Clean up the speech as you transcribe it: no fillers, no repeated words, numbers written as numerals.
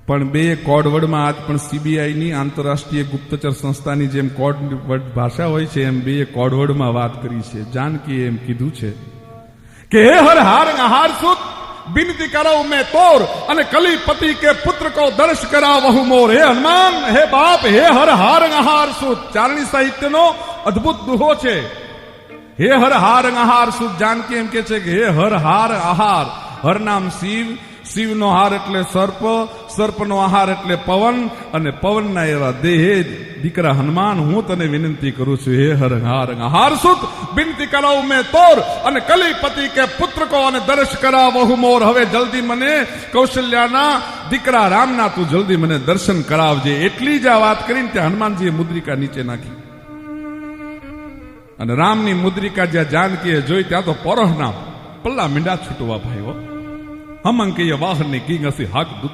પણ બે કોડવર્ડમાં આજ પણ સીબીઆઈની આંતરરાષ્ટ્રીય ગુપ્તચર સંસ્થાની જેમ કોડવર્ડ ભાષા હોય છે એમ બે કોડવર્ડમાં વાત કરી છે. જાનકીએ એમ કીધું છે કે હે હર હાર આહાર સુત बिनती करो मैं तोर અને कलीपति के पुत्र को दर्श करा वहु मोर. हे हनुमान, हे बाप, हे हर हार आहार सुत. ચારણી સાહિત્યનો અદ્ભુત દુહો છે. હે હર હાર આહાર સુત. જાનકી એમ કે છે કે હે હર હાર આહાર. હર નામ શિવ, શિવનો હાર એટલે સર્પ, સર્પનો આહાર એટલે પવન, અને પવનના એવા દેહે દીકરા હનુમાન હું તને વિનંતી કરું છું. હે હર હાર આહાર સુત બિનતી કરાવ મેં તોર અને કલીપતિ કે પુત્ર કો અને દર્શ કરા વહુ મોર. હવે જલ્દી મને કૌશલ્યાના દીકરા રામના તું જલ્દી મને દર્શન કરાવજે. એટલી જ આ વાત કરીને ત્યાં હનુમાનજીએ મુદ્રિકા નીચે નાખી અને રામની મુદ્રિકા જ્યાં જાનકીએ જોઈ ત્યાં તો પરોહના પલ્લા મીંડા છૂટવા ભાઈઓ. હમ અંકીય વાહનની કિંગ હસી હાક